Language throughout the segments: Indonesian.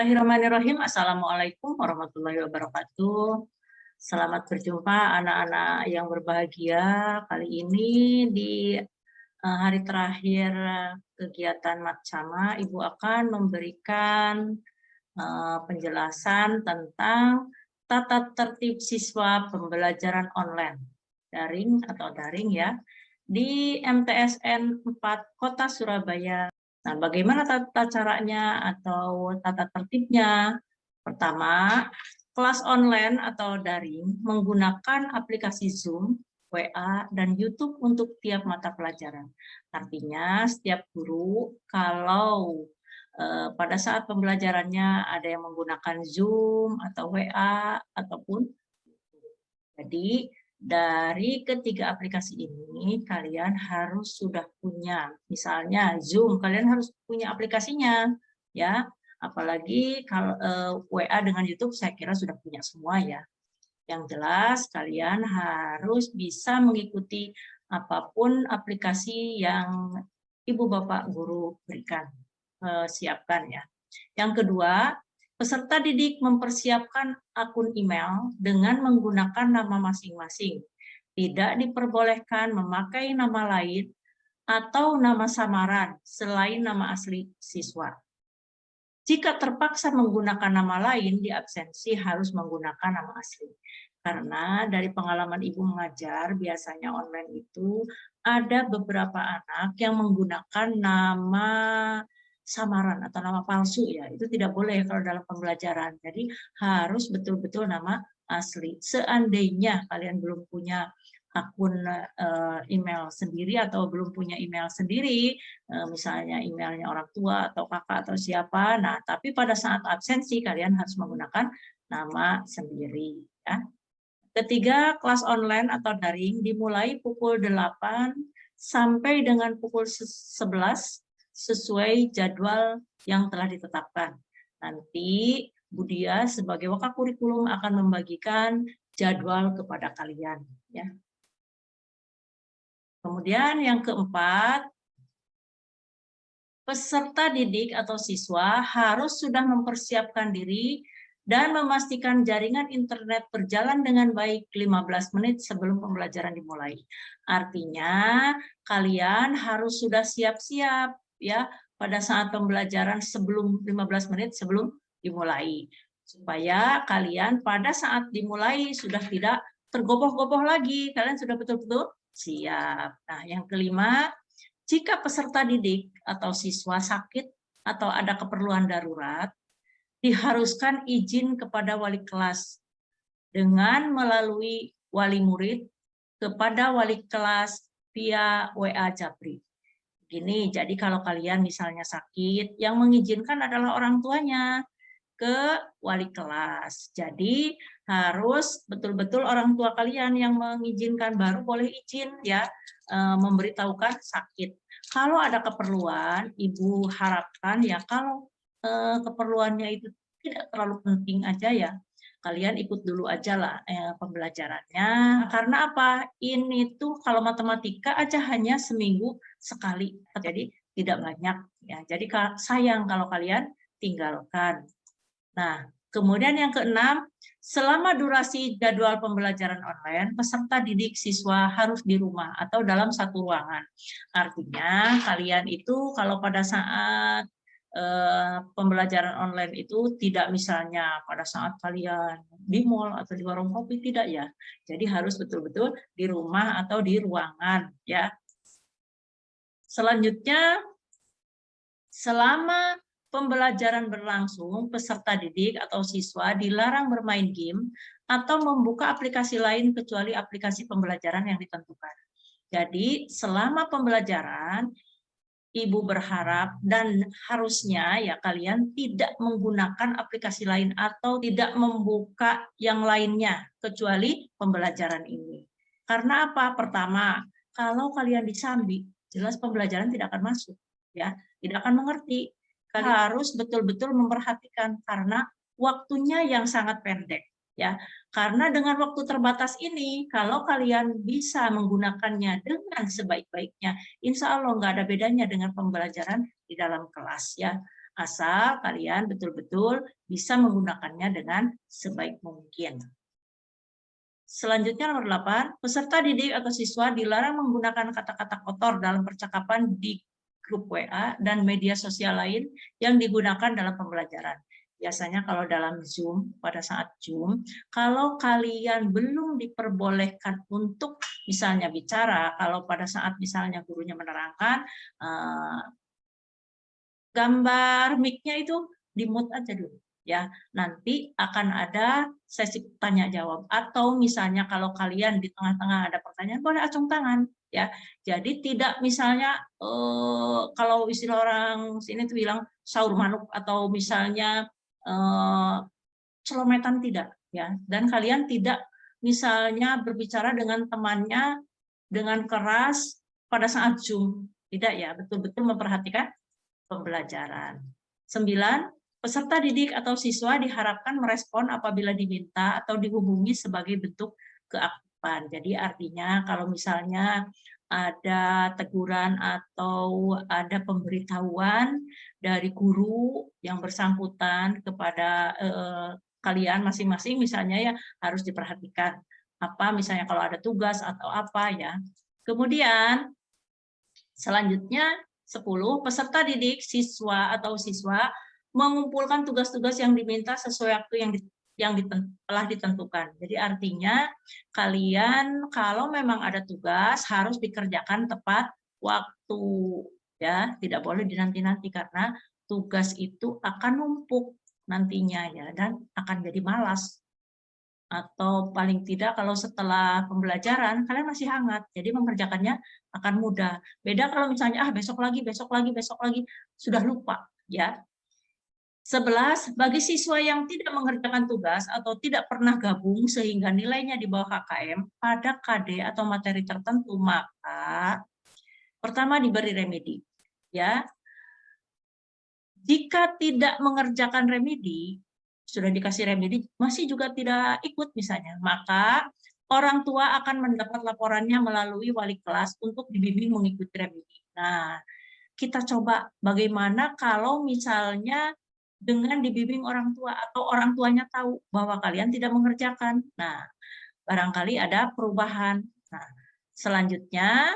Bismillahirrahmanirrahim. Assalamualaikum warahmatullahi wabarakatuh. Selamat berjumpa anak-anak yang berbahagia. Kali ini di hari terakhir kegiatan Matsama, Ibu akan memberikan penjelasan tentang tata tertib siswa pembelajaran online, daring atau daring ya, di MTSN 4 Kota Surabaya. Nah, bagaimana tata caranya atau tata tertibnya? Pertama, kelas online atau daring menggunakan aplikasi Zoom, WA, dan YouTube untuk tiap mata pelajaran. Artinya, setiap guru kalau pada saat pembelajarannya ada yang menggunakan Zoom atau WA ataupun jadi dari ketiga aplikasi ini kalian harus sudah punya. Misalnya Zoom, kalian harus punya aplikasinya ya. Apalagi kalau WA dengan YouTube saya kira sudah punya semua ya. Yang jelas kalian harus bisa mengikuti apapun aplikasi yang Ibu Bapak guru berikan, siapkan ya. Yang kedua, peserta didik mempersiapkan akun email dengan menggunakan nama masing-masing. Tidak diperbolehkan memakai nama lain atau nama samaran selain nama asli siswa. Jika terpaksa menggunakan nama lain, di absensi harus menggunakan nama asli. Karena dari pengalaman Ibu mengajar, biasanya online itu ada beberapa anak yang menggunakan nama samaran atau nama palsu ya. Itu tidak boleh kalau dalam pembelajaran. Jadi harus betul-betul nama asli. Seandainya kalian belum punya akun email sendiri atau belum punya email sendiri, misalnya emailnya orang tua atau kakak atau siapa, nah tapi pada saat absensi kalian harus menggunakan nama sendiri ya. Ketiga, kelas online atau daring dimulai pukul 8 sampai dengan pukul 11 sesuai jadwal yang telah ditetapkan. Nanti Bu Dia sebagai wakil kurikulum akan membagikan jadwal kepada kalian ya. Kemudian yang keempat, peserta didik atau siswa harus sudah mempersiapkan diri dan memastikan jaringan internet berjalan dengan baik 15 menit sebelum pembelajaran dimulai. Artinya kalian harus sudah siap-siap ya pada saat pembelajaran sebelum 15 menit sebelum dimulai. Supaya kalian pada saat dimulai sudah tidak tergopoh-gopoh lagi, kalian sudah betul-betul siap. Nah, yang kelima, jika peserta didik atau siswa sakit atau ada keperluan darurat, diharuskan izin kepada wali kelas dengan melalui wali murid kepada wali kelas via WA Japri. Gini, jadi kalau kalian misalnya sakit, yang mengizinkan adalah orang tuanya ke wali kelas. Jadi harus betul-betul orang tua kalian yang mengizinkan, baru boleh izin ya memberitahukan sakit. Kalau ada keperluan, Ibu harapkan ya kalau keperluannya itu tidak terlalu penting aja ya, kalian ikut dulu aja lah pembelajarannya. Karena apa? Ini tuh kalau matematika aja hanya seminggu sekali, jadi tidak banyak ya. Jadi sayang kalau kalian tinggalkan. Nah, kemudian yang keenam, selama durasi jadwal pembelajaran online, peserta didik siswa harus di rumah atau dalam satu ruangan. Artinya kalian itu kalau pada saat pembelajaran online itu tidak misalnya pada saat kalian di mall atau di warung kopi, tidak ya. Jadi harus betul-betul di rumah atau di ruangan ya. Selanjutnya, selama pembelajaran berlangsung, peserta didik atau siswa dilarang bermain game atau membuka aplikasi lain kecuali aplikasi pembelajaran yang ditentukan. Jadi, selama pembelajaran, Ibu berharap dan harusnya ya kalian tidak menggunakan aplikasi lain atau tidak membuka yang lainnya kecuali pembelajaran ini. Karena apa? Pertama, kalau kalian disambi, jelas pembelajaran tidak akan masuk, ya, tidak akan mengerti. Kalian harus betul-betul memperhatikan karena waktunya yang sangat pendek, ya. Karena dengan waktu terbatas ini, kalau kalian bisa menggunakannya dengan sebaik-baiknya, insya Allah nggak ada bedanya dengan pembelajaran di dalam kelas, ya. asal kalian betul-betul bisa menggunakannya dengan sebaik mungkin. Selanjutnya nomor 8, peserta didik atau siswa dilarang menggunakan kata-kata kotor dalam percakapan di grup WA dan media sosial lain yang digunakan dalam pembelajaran. Biasanya kalau dalam Zoom, pada saat Zoom, kalau kalian belum diperbolehkan untuk misalnya bicara, kalau pada saat misalnya gurunya menerangkan, gambar mic-nya itu di-mute aja dulu. Ya, nanti akan ada sesi tanya jawab, atau misalnya kalau kalian di tengah-tengah ada pertanyaan boleh acung tangan ya. Jadi tidak misalnya kalau istilah orang sini tuh bilang sahur manuk atau misalnya celometan, tidak ya. Dan kalian tidak misalnya berbicara dengan temannya dengan keras pada saat Zoom, tidak ya, betul-betul memperhatikan pembelajaran. 9, peserta didik atau siswa diharapkan merespon apabila diminta atau dihubungi sebagai bentuk keaktifan. Jadi artinya kalau misalnya ada teguran atau ada pemberitahuan dari guru yang bersangkutan kepada kalian masing-masing, misalnya ya harus diperhatikan. Apa misalnya kalau ada tugas atau apa ya. Kemudian selanjutnya 10, peserta didik, siswa atau siswa mengumpulkan tugas-tugas yang diminta sesuai waktu yang telah ditentukan. Jadi artinya kalian kalau memang ada tugas harus dikerjakan tepat waktu ya, tidak boleh dinanti-nanti karena tugas itu akan numpuk nantinya ya dan akan jadi malas. Atau paling tidak kalau setelah pembelajaran kalian masih hangat, jadi mengerjakannya akan mudah. Beda kalau misalnya besok lagi sudah lupa ya. 11, bagi siswa yang tidak mengerjakan tugas atau tidak pernah gabung sehingga nilainya di bawah KKM pada KD atau materi tertentu, maka pertama diberi remedi ya. Jika tidak mengerjakan remedi, sudah dikasih remedi, masih juga tidak ikut misalnya, maka orang tua akan mendapat laporannya melalui wali kelas untuk dibimbing mengikuti remedi. Nah, kita coba bagaimana kalau misalnya dengan dibimbing orang tua atau orang tuanya tahu bahwa kalian tidak mengerjakan. Nah, barangkali ada perubahan. Nah, selanjutnya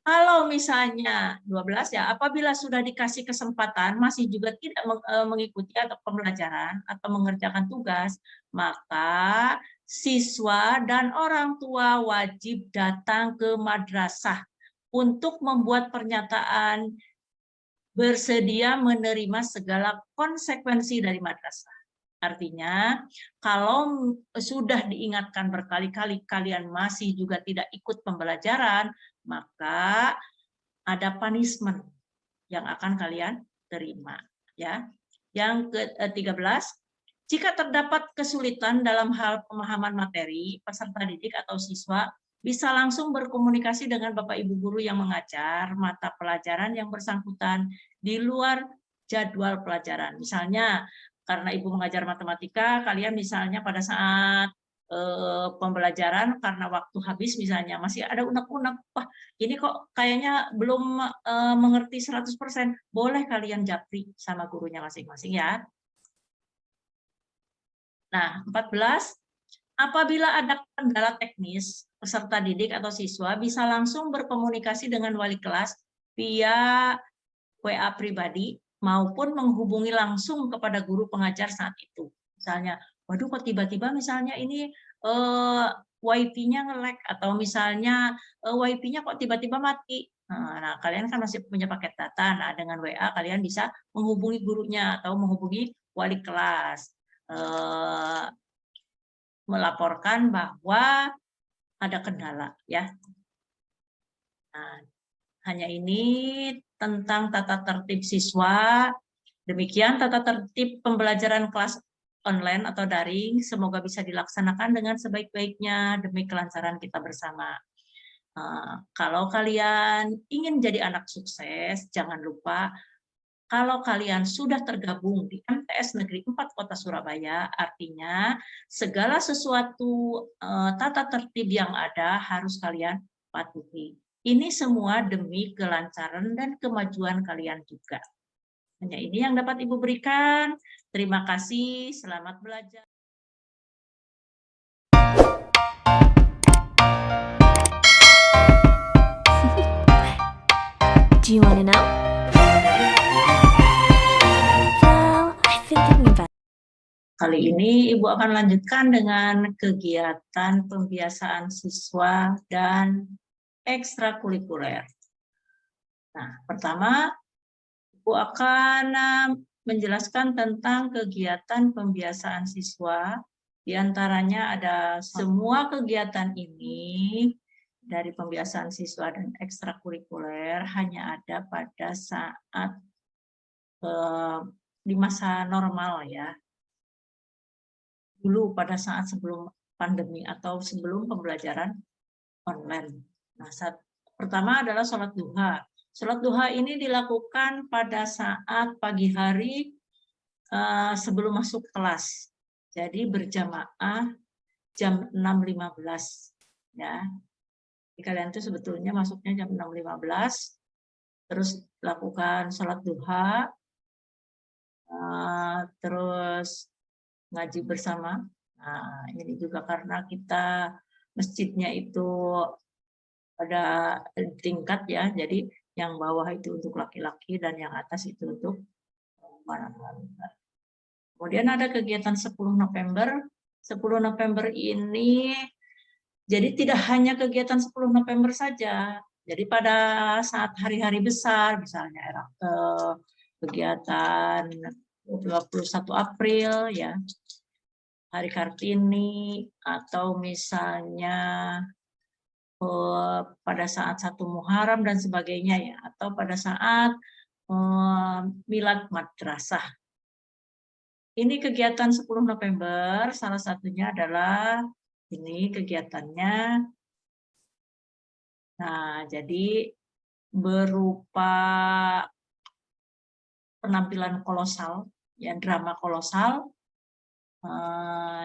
kalau misalnya 12 ya, apabila sudah dikasih kesempatan masih juga tidak mengikuti atau pembelajaran atau mengerjakan tugas, maka siswa dan orang tua wajib datang ke madrasah untuk membuat pernyataan bersedia menerima segala konsekuensi dari madrasah. Artinya, kalau sudah diingatkan berkali-kali kalian masih juga tidak ikut pembelajaran, maka ada punishment yang akan kalian terima. Ya. Yang ke-13, jika terdapat kesulitan dalam hal pemahaman materi, peserta didik atau siswa bisa langsung berkomunikasi dengan Bapak Ibu guru yang mengajar mata pelajaran yang bersangkutan di luar jadwal pelajaran. Misalnya, karena Ibu mengajar matematika, kalian misalnya pada saat pembelajaran karena waktu habis misalnya masih ada unek-unek, wah ini kok kayaknya belum mengerti 100%, boleh kalian japri sama gurunya masing-masing ya. Nah, 14, apabila ada kendala teknis, peserta didik atau siswa bisa langsung berkomunikasi dengan wali kelas via WA pribadi maupun menghubungi langsung kepada guru pengajar saat itu. Misalnya, waduh kok tiba-tiba misalnya ini wifi-nya nge-lag atau misalnya wifi-nya kok tiba-tiba mati. Nah, kalian kan masih punya paket data. Nah, dengan WA kalian bisa menghubungi gurunya atau menghubungi wali kelas. Melaporkan bahwa ada kendala ya. Nah, hanya ini tentang tata tertib siswa. Demikian tata tertib pembelajaran kelas online atau daring, semoga bisa dilaksanakan dengan sebaik-baiknya demi kelancaran kita bersama. Kalau kalian ingin jadi anak sukses, jangan lupa kalau kalian sudah tergabung di MTS Negeri 4 Kota Surabaya, artinya segala sesuatu tata tertib yang ada harus kalian patuhi. Ini semua demi kelancaran dan kemajuan kalian juga. Hanya ini yang dapat Ibu berikan. Terima kasih, selamat belajar. Do you want to know? Well, I've been thinking about Kali ini Ibu akan lanjutkan dengan kegiatan pembiasaan siswa dan ekstrakurikuler. Nah, pertama Ibu akan menjelaskan tentang kegiatan pembiasaan siswa. Di antaranya ada semua kegiatan ini dari pembiasaan siswa dan ekstrakurikuler hanya ada pada saat di masa normal ya. Dulu pada saat sebelum pandemi atau sebelum pembelajaran online. Nah, pertama adalah sholat duha. Sholat duha ini dilakukan pada saat pagi hari sebelum masuk kelas. Jadi berjamaah jam 6.15 ya. Jadi kalian tuh sebetulnya masuknya jam 6.15, terus lakukan sholat duha, terus ngaji bersama. Nah, ini juga karena kita masjidnya itu ada tingkat ya, jadi yang bawah itu untuk laki-laki dan yang atas itu untuk perempuan. Kemudian ada kegiatan 10 November. 10 November ini jadi tidak hanya kegiatan 10 November saja. Jadi pada saat hari-hari besar, misalnya kegiatan 21 April ya, Hari Kartini, atau misalnya pada saat 1 Muharram dan sebagainya ya, atau pada saat Milad Madrasah. Ini kegiatan 10 November, salah satunya adalah ini kegiatannya. Nah, jadi berupa penampilan kolosal, ya drama kolosal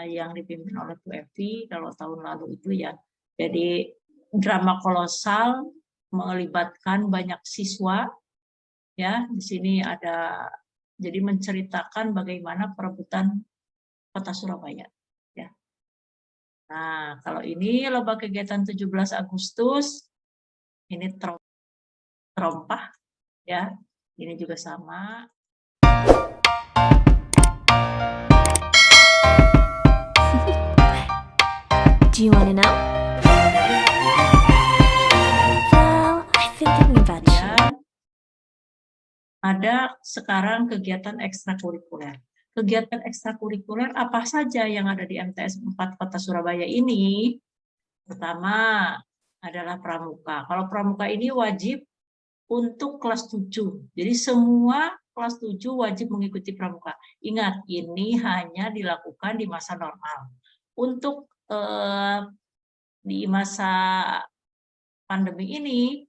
yang dipimpin oleh Bu Evi kalau tahun lalu itu ya. Jadi drama kolosal melibatkan banyak siswa, ya. Di sini ada jadi menceritakan bagaimana perebutan Kota Surabaya. Ya. Nah, kalau ini lomba kegiatan 17 Agustus, ini terompah, ya. Ini juga sama. Do you want to know? Well, I've been thinking about Dan ada sekarang kegiatan ekstrakurikuler. Kegiatan ekstrakurikuler apa saja yang ada di MTS 4 Kota Surabaya ini? Pertama adalah pramuka. Kalau pramuka ini wajib untuk kelas 7. Jadi semua kelas 7 wajib mengikuti pramuka. Ingat, ini hanya dilakukan di masa normal. Untuk di masa pandemi ini,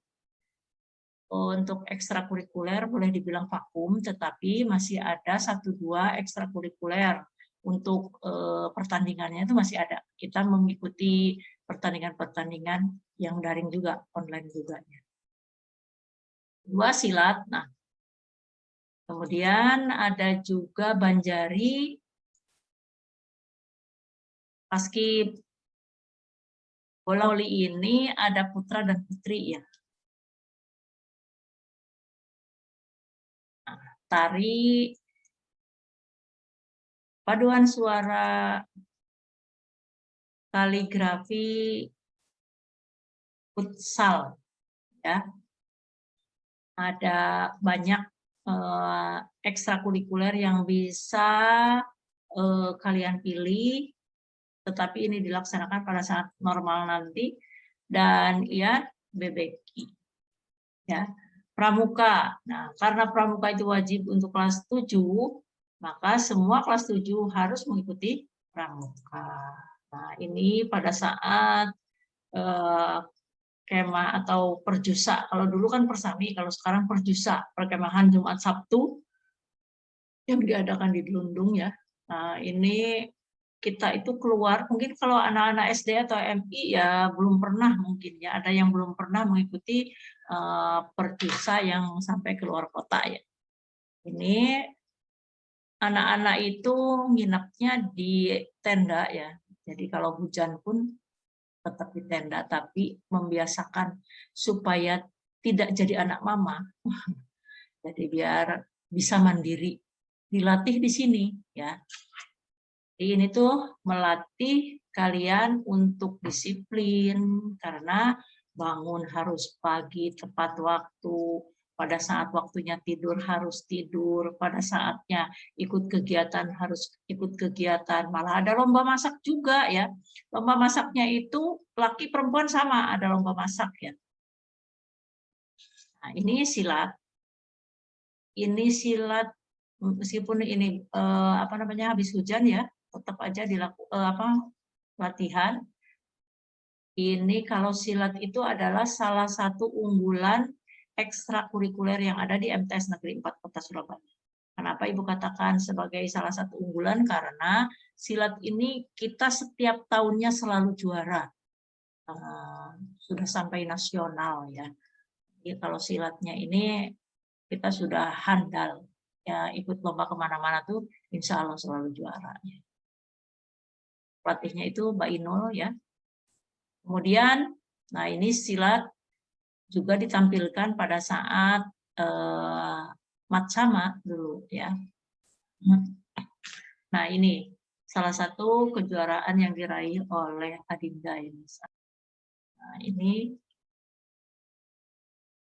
untuk ekstrakurikuler boleh dibilang vakum, tetapi masih ada 1-2 ekstrakurikuler. Untuk pertandingannya itu masih ada. Kita mengikuti pertandingan-pertandingan yang daring juga, online juga. 2 silat. Nah, kemudian ada juga banjari, paskib. Bola voli ini ada putra dan putri ya. Nah, tari, paduan suara, kaligrafi, futsal ya. Ada banyak ekstrakurikuler yang bisa kalian pilih, tetapi ini dilaksanakan pada saat normal nanti. Dan ya, BBQ ya. Pramuka. Nah, karena pramuka itu wajib untuk kelas 7, maka semua kelas 7 harus mengikuti pramuka. Nah, ini pada saat kemah atau perjusa. Kalau dulu kan persami, kalau sekarang perjusa, perkemahan Jumat Sabtu yang diadakan di Delundung ya. Nah, ini kita itu keluar, mungkin kalau anak-anak SD atau MI ya belum pernah mungkin ya, ada yang belum pernah mengikuti percusa yang sampai keluar kota ya. Ini anak-anak itu nginapnya di tenda ya, jadi kalau hujan pun tetap di tenda, tapi membiasakan supaya tidak jadi anak mama. Jadi biar bisa mandiri, dilatih di sini ya. Jadi ini tuh melatih kalian untuk disiplin, karena bangun harus pagi tepat waktu, pada saat waktunya tidur harus tidur, pada saatnya ikut kegiatan harus ikut kegiatan. Malah ada lomba masak juga ya. Lomba masaknya itu laki perempuan sama, ada lomba masak ya. Nah, ini silat. Ini silat meskipun ini habis hujan ya, tetap aja latihan. Ini kalau silat itu adalah salah satu unggulan ekstrakurikuler yang ada di MTS Negeri 4 Kota Surabaya. Kenapa Ibu katakan sebagai salah satu unggulan? Karena silat ini kita setiap tahunnya selalu juara. Sudah sampai nasional ya. Jadi kalau silatnya ini kita sudah handal. Ya, ikut lomba kemana-mana tuh insya Allah selalu juara. Pelatihnya itu Mbak Inul ya. Kemudian, nah ini silat juga ditampilkan pada saat Matsama dulu ya. Nah ini salah satu kejuaraan yang diraih oleh Adinda ini. Nah ini.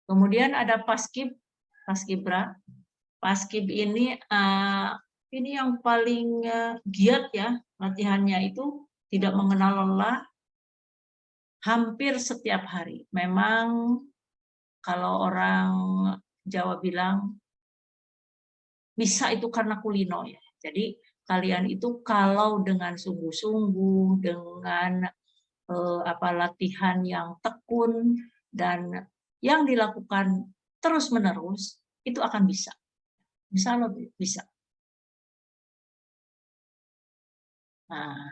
Kemudian ada Paskibra. Paskib ini yang paling giat ya, latihannya itu tidak mengenal lelah, hampir setiap hari. Memang kalau orang Jawa bilang bisa itu karena kulino ya. Jadi kalian itu kalau dengan sungguh-sungguh, dengan latihan yang tekun dan yang dilakukan terus-menerus, itu akan bisa. Bisa lebih bisa. Nah,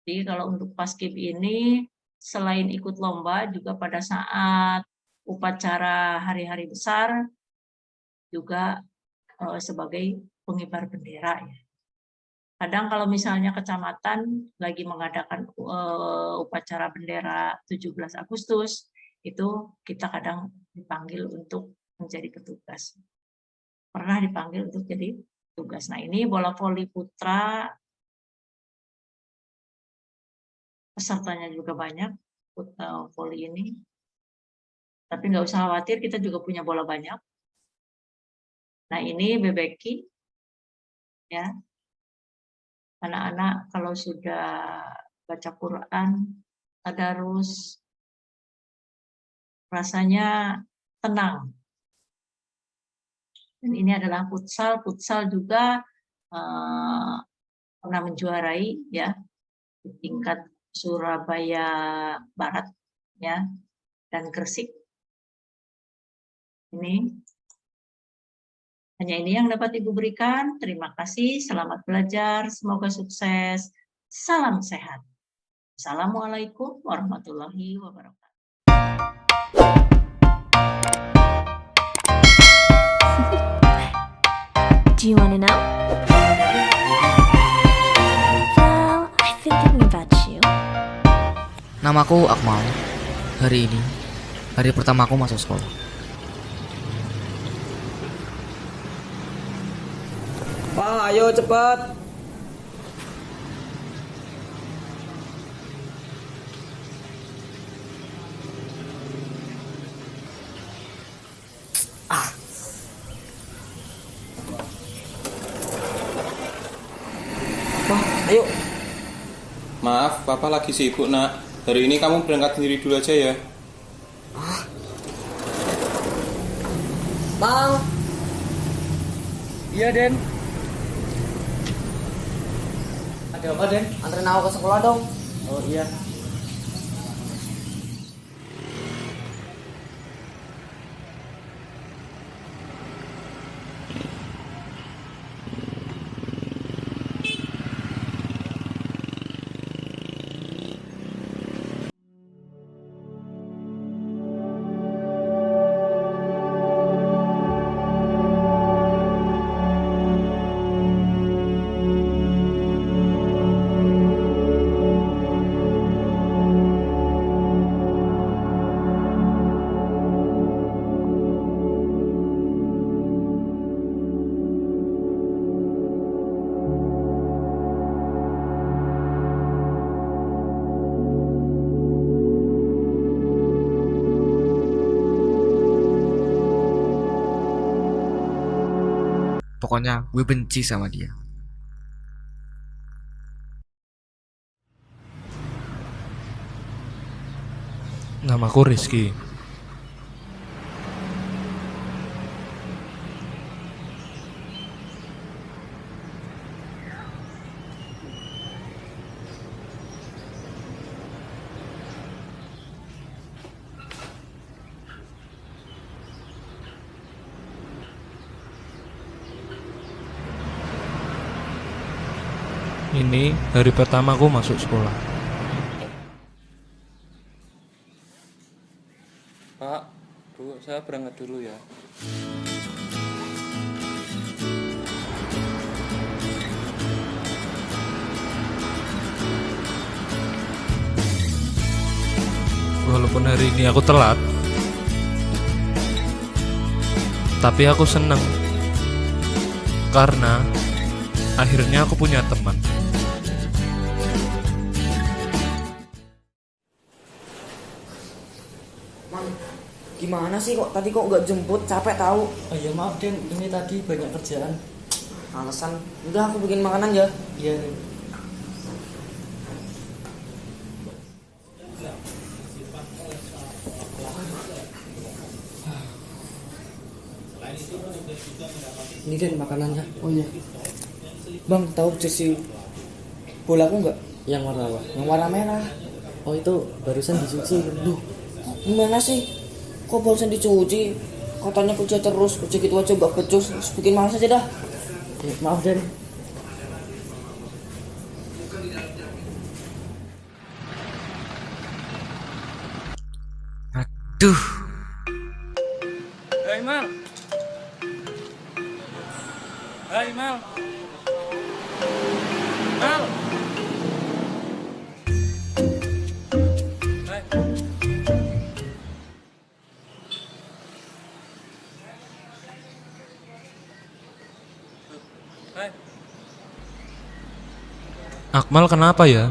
jadi kalau untuk Paskib ini selain ikut lomba juga pada saat upacara hari-hari besar juga sebagai pengibar bendera ya. Kadang kalau misalnya kecamatan lagi mengadakan upacara bendera 17 Agustus, itu kita kadang dipanggil untuk menjadi petugas. Pernah dipanggil untuk jadi petugas. Nah ini bola voli putra, pesertanya juga banyak voli ini. Tapi nggak usah khawatir, kita juga punya bola banyak. Nah ini bebeki, ya. Anak-anak kalau sudah baca Quran, tadarus, rasanya tenang. Dan ini adalah futsal. Futsal juga pernah menjuarai ya di tingkat Surabaya Barat ya dan Gresik. Ini hanya ini yang dapat Ibu berikan. Terima kasih, selamat belajar, semoga sukses. Salam sehat. Assalamualaikum warahmatullahi wabarakatuh. Do you want to know? Well, I've been thinking about you. Namaku Akmal. Hari ini, hari pertama aku masuk sekolah. Pak, ayo cepat. Pak, ayo. Maaf, Papa lagi sibuk, Nak. Hari ini kamu berangkat sendiri dulu aja ya. Bang. Iya, Den. Ada apa, Den? Anterin aku ke sekolah dong. Oh, iya. Pokoknya gue benci sama dia. Namaku Rizky. Ini hari pertamaku masuk sekolah. Pak, Bu, saya berangkat dulu ya. Walaupun hari ini aku telat, tapi aku seneng karena akhirnya aku punya teman. Mang, gimana sih kok tadi kok nggak jemput? Capek tahu. Oh iya maaf Den, ini tadi banyak kerjaan. Alasan. Udah aku bikin makanan ya. Iya Den. Ini Den makanannya. Oh iya. Bang, tahu jersey bolaku nggak? Yang warna apa? Yang warna merah. Oh itu barusan dicuci. Duh, gimana sih? Kok barusan dicuci? Katanya kerja terus, kerja gitu aja gak becus. Terus bikin malas aja dah. Ya, maaf Den. Aduh, Hai Mal. Hai Mal. Mal. Hai. Hai. Akmal kenapa ya?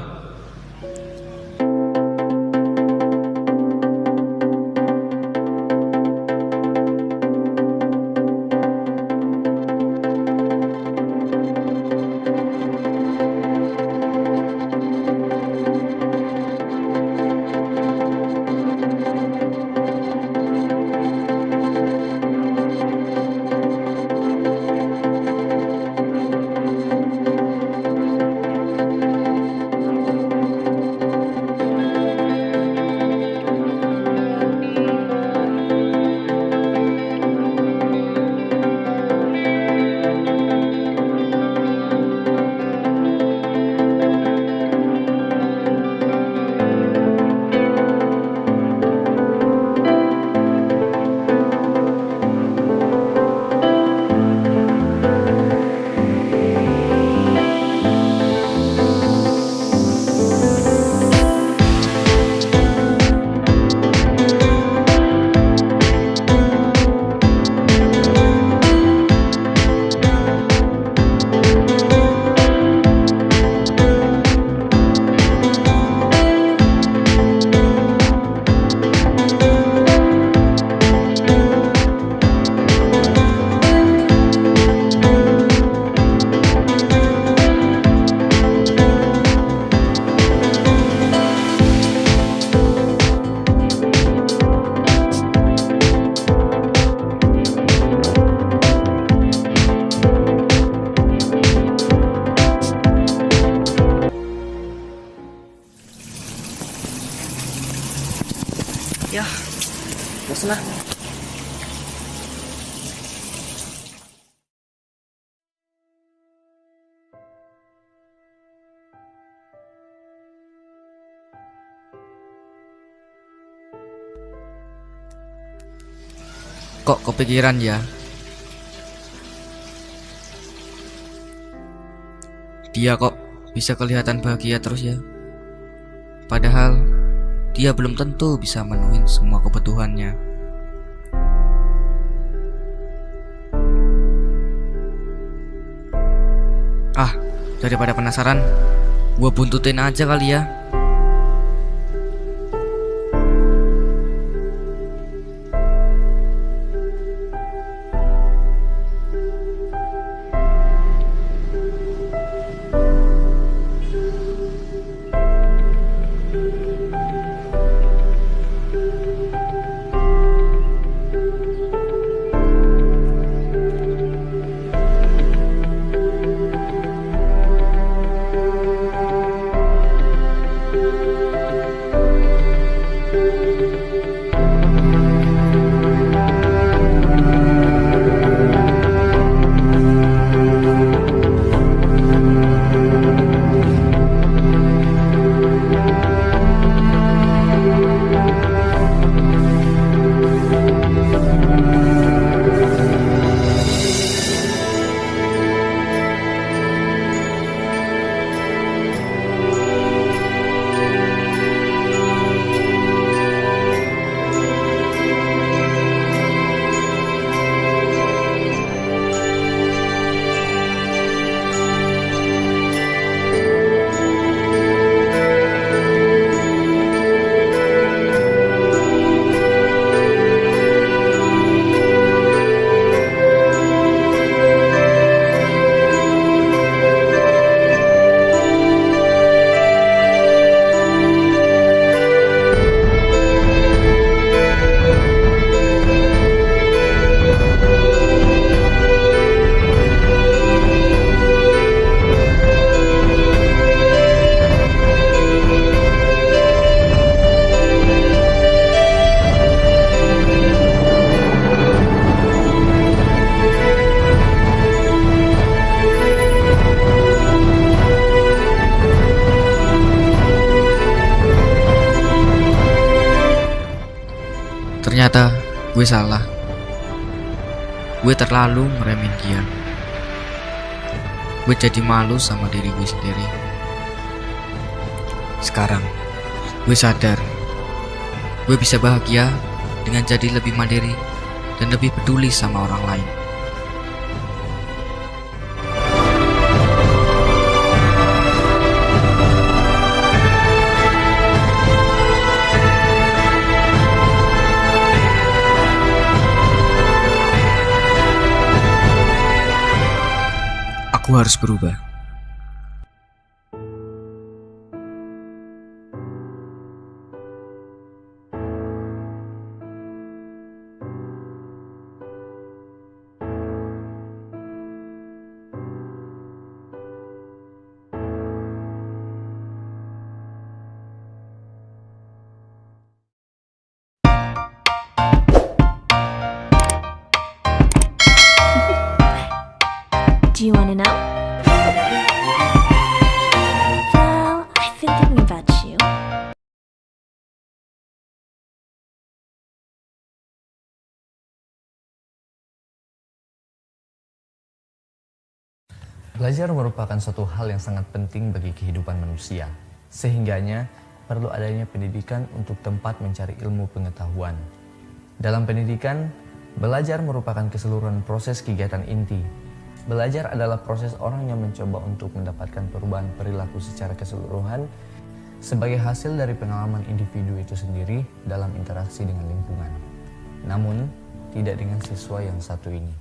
Ya, bosan lah. kok kepikiran ya? Dia kok bisa kelihatan bahagia terus ya? Padahal dia belum tentu bisa menuhin semua kebutuhannya. Ah, daripada penasaran, gua buntutin aja kali ya. Gue salah. Gue terlalu ngeremehin dia. Gue jadi malu sama diri gue sendiri. Sekarang gue sadar gue bisa bahagia dengan jadi lebih mandiri dan lebih peduli sama orang lain. Aku harus berubah. Do you want to know? Well, I've been thinking about you. Belajar merupakan suatu hal yang sangat penting bagi kehidupan manusia, sehingganya perlu adanya pendidikan untuk tempat mencari ilmu pengetahuan. Dalam pendidikan, belajar merupakan keseluruhan proses kegiatan inti. Belajar adalah proses orang yang mencoba untuk mendapatkan perubahan perilaku secara keseluruhan sebagai hasil dari pengalaman individu itu sendiri dalam interaksi dengan lingkungan. Namun, tidak dengan siswa yang satu ini.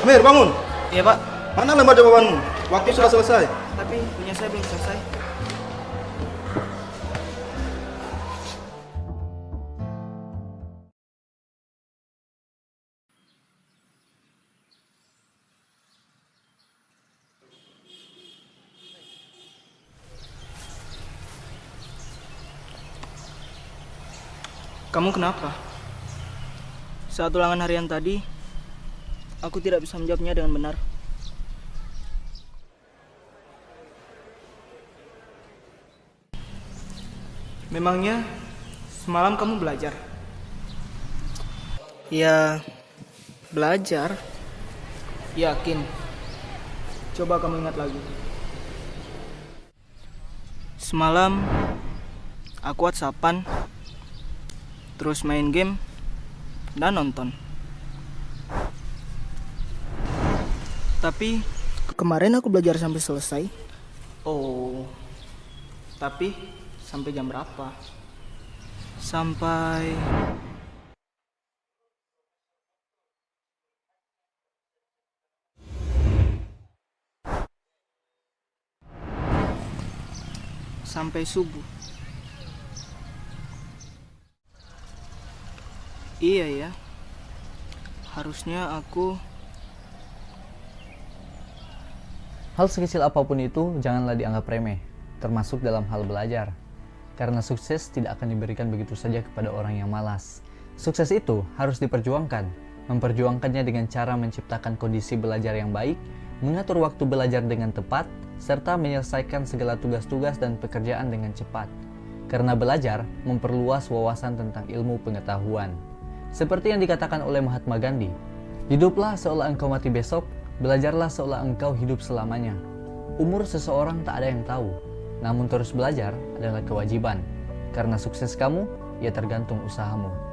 Amir, bangun. Iya Pak, Mana lembar jawabanmu? Waktu sudah selesai. tapi punya saya belum selesai. Kamu kenapa? Saat ulangan harian tadi, aku tidak bisa menjawabnya dengan benar. Memangnya semalam kamu belajar? Ya, belajar. Yakin? Coba kamu ingat lagi. Semalam aku WhatsAppan, terus main game dan nonton. Tapi kemarin aku belajar sampai selesai. Oh, tapi sampai jam berapa? Sampai subuh. Iya ya, harusnya aku. Hal sekecil apapun itu janganlah dianggap remeh, termasuk dalam hal belajar. Karena sukses tidak akan diberikan begitu saja kepada orang yang malas. Sukses itu harus diperjuangkan. Memperjuangkannya dengan cara menciptakan kondisi belajar yang baik, mengatur waktu belajar dengan tepat, serta menyelesaikan segala tugas-tugas dan pekerjaan dengan cepat. Karena belajar memperluas wawasan tentang ilmu pengetahuan. Seperti yang dikatakan oleh Mahatma Gandhi, hiduplah seolah engkau mati besok, belajarlah seolah engkau hidup selamanya. Umur seseorang tak ada yang tahu, namun terus belajar adalah kewajiban. Karena sukses kamu, ya tergantung usahamu.